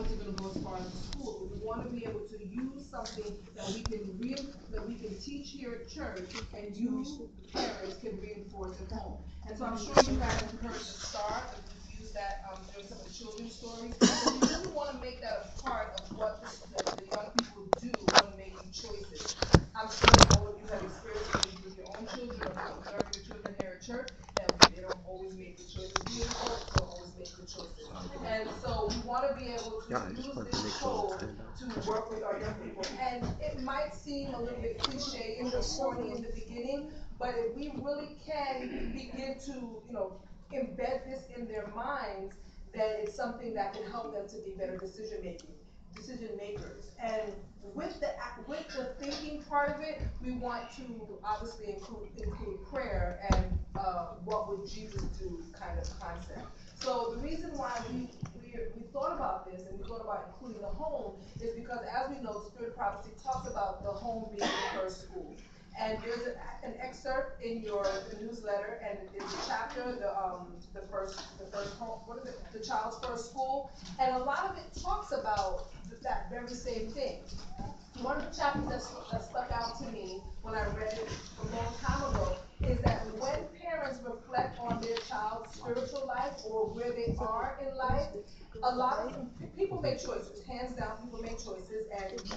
obviously going to go as far as the school, but we want to be able to use something that we can teach here at church, and you parents can reinforce at home. And so I'm sure you guys have heard the start, and we've used that during some of the children's stories. But we really want to make that a part of what the young people do when making choices. I'm sure all of you have experienced with your own children or observing your children here at church that they don't always make good choices. We as adults don't always make good choices. And so we want to be able to use this code to work with our young people. And it might seem a little bit cliche or corny in the beginning, but if we really can begin to, embed this in their minds, then it's something that can help them to be better decision makers. And with the thinking part of it, we want to obviously include prayer and what would Jesus do kind of concept. So the reason why we thought about this and we thought about including the home is because, as we know, the Spirit of Prophecy talks about the home being the first school. And there's an excerpt in your newsletter, and there's a chapter, the first home, what is it, the child's first school, and a lot of it talks about that very same thing. One of the chapters that stuck out to me when I read it a long time ago is that when parents reflect on their child's spiritual life or where they are in life, a lot of people make choices. Hands down, people make choices, and you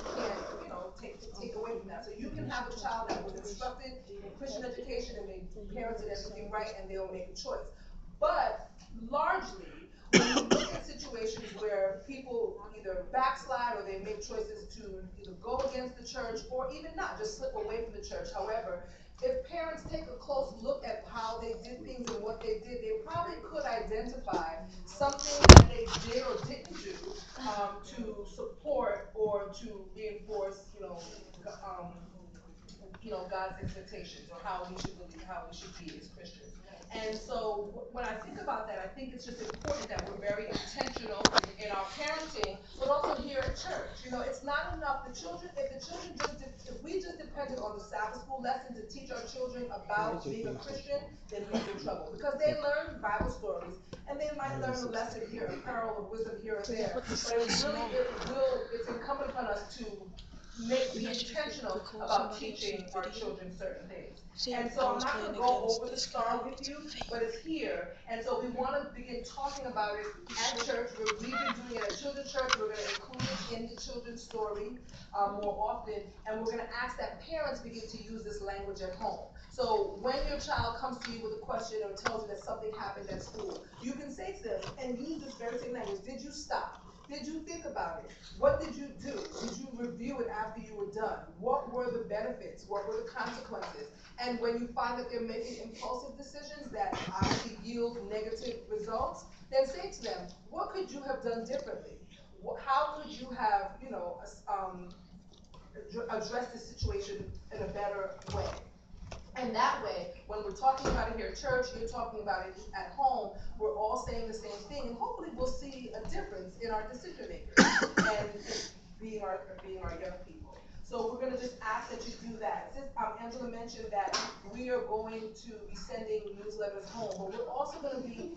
can't, take away from that. So you can have a child that was instructed in Christian education and their parents did everything right, and they'll make a choice. But largely, when you look at situations where people either backslide or they make choices to either go against the church or even not, just slip away from the church. However, if parents take a close look at how they did things and what they did, they probably could identify something that they did or didn't do to support or to reinforce, um, God's expectations or how we should believe, how we should be as Christians. And so when I think about that, I think it's just important that we're very intentional in our parenting, but also here at church. It's not enough. If the children if we just depended on the Sabbath school lesson to teach our children about being a Christian, then we'd be in trouble. Because they learn Bible stories, and they might learn a lesson here, a parable of wisdom here or there. But it's incumbent upon us to be intentional about teaching our children certain things. And so I'm not going to go over the star with you, but it's here. And so we want to begin talking about it at church. We've been doing it at children's church. We're going to include it in the children's story more often. And we're going to ask that parents begin to use this language at home. So when your child comes to you with a question or tells you that something happened at school, you can say to them and use this very same language. Did you stop? Did you think about it? What did you do? Did you review it after you were done? What were the benefits? What were the consequences? And when you find that they're making impulsive decisions that obviously yield negative results, then say to them, what could you have done differently? How could you have, addressed the situation in a better way? And that way, when we're talking about it here at church, you're talking about it at home, we're all saying the same thing, and hopefully we'll see a difference in our decision makers and being our young people. So we're going to just ask that you do that. Since Angela mentioned that we are going to be sending newsletters home, but we're also going to be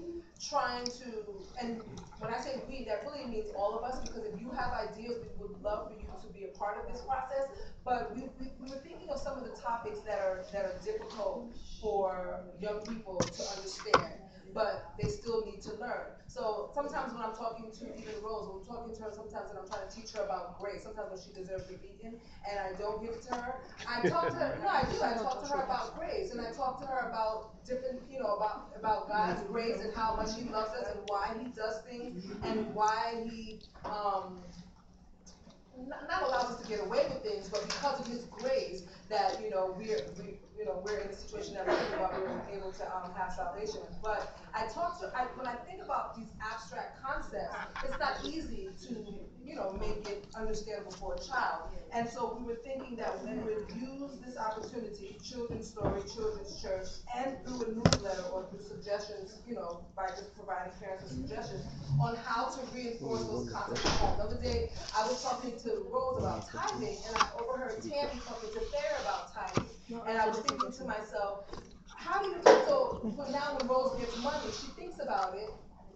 trying to, and when I say we, that really means all of us, because if you have ideas, we would love for you to be a part of this process. But we were thinking of some of the topics that are difficult for young people to understand, but they still need to learn. So sometimes when I'm talking to even Rose, when I'm talking to her, sometimes when I'm trying to teach her about grace, sometimes when she deserves to be beaten and I don't give it to her, I talk to her. No, I do. I talk to her about grace, and I talk to her about different, about God's grace and how much He loves us and why He does things and why He not allows us to get away with things, but because of His grace, that we're in a situation that we're in, but we're able to have salvation. But when I think about these abstract concepts, it's not easy to make it understandable for a child. And so we were thinking that we would use this opportunity, children's story, children's church, and through a newsletter or through suggestions, by just providing parents with suggestions on how to reinforce those concepts at home. The other day, I was talking to Rose about tithing, and I overheard Tammy talking to Farrah about tithing. And I was thinking to myself, how do you, so now when Rose gets money, she thinks about it,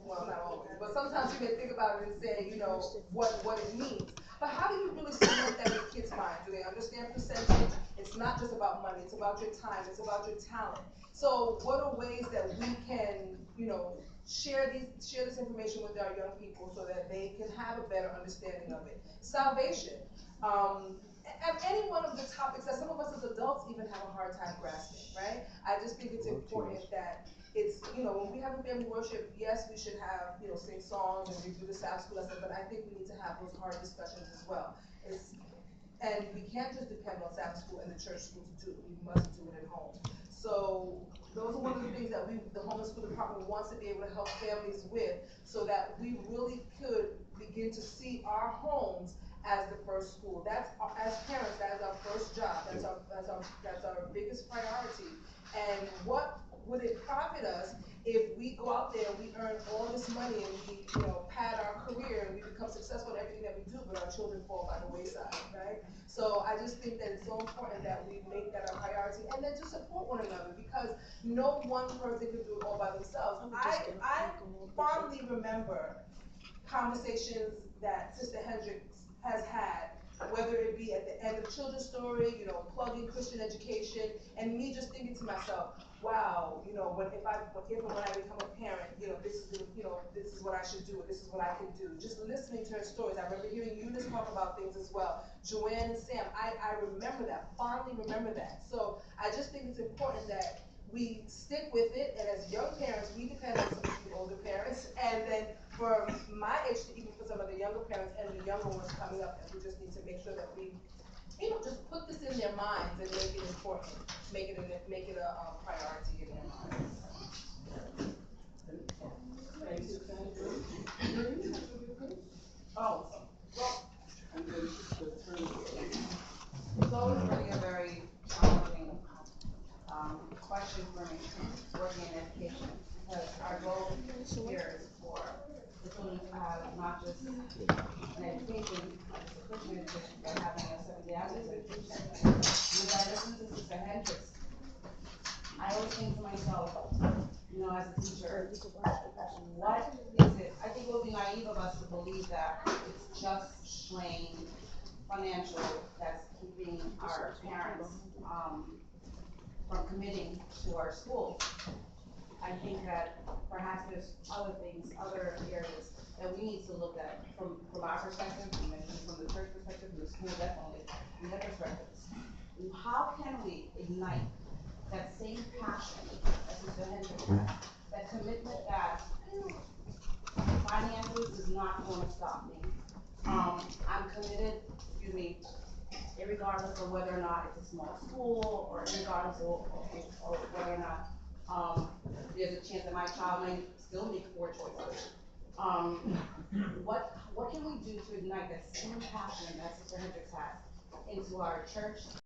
well, not always, but sometimes you may think about it and say, you know, what it means. But how do you really cement that in kids' minds? Do they understand percentage? It's not just about money, it's about your time, it's about your talent. So what are ways that we can, you know, share this information with our young people so that they can have a better understanding of it? Salvation. And any one of the topics that some of us as adults even have a hard time grasping, right? I just think it's important that it's, you know, when we have a family worship, yes, we should have, you know, sing songs and review the Sabbath school lesson, but I think we need to have those hard discussions as well. And we can't just depend on Sabbath school and the church school to do it. We must do it at home. So those are one of the things that the Homeless School Department wants to be able to help families with, so that we really could begin to see our homes as the first school. That's as parents, that is our first job. That's our biggest priority. And what would it profit us if we go out there and we earn all this money and we, you know, pad our career and we become successful in everything that we do, but our children fall by the wayside, right? So I just think that it's so important that we make that a priority, and then to support one another, because no one person can do it all by themselves. I fondly remember conversations that Sister Hendricks has had, whether it be at the end of Children's Story, you know, plugging Christian education, and me just thinking to myself, wow, you know, if and when I become a parent, you know, this is what I should do, this is what I can do. Just listening to her stories. I remember hearing Eunice talk about things as well. Joanne and Sam, I remember that, fondly remember that. So I just think it's important that we stick with it, and as young parents, we depend on some of the older parents, and then for my age to even for some of the younger parents and the younger ones coming up, and we just need to make sure that we, you know, just put this in their minds and make it important, make it a priority in their minds. Oh, well, it's always really a very challenging question for me, working in education, because our goal here is for the children to have not just an education, a Christian education, but having a Seventh-day Adventist education. And as I listen to Sister Hendricks, I always think to myself, you know, as a teacher, what is it? I think it would be naive of us to believe that it's just plain financial that's keeping our parents from committing to our schools. I think that perhaps there's other things, other areas that we need to look at from our perspective, you mentioned from the church perspective, from the school definitely, from their perspectives. How can we ignite that same passion that Sister Hendricks has, that commitment that finances is not going to stop me. I'm committed, regardless of whether or not it's a small school, or regardless of whether or not there's a chance that my child may still make poor choices. What can we do to ignite that same passion that Sister Hendricks has into our church,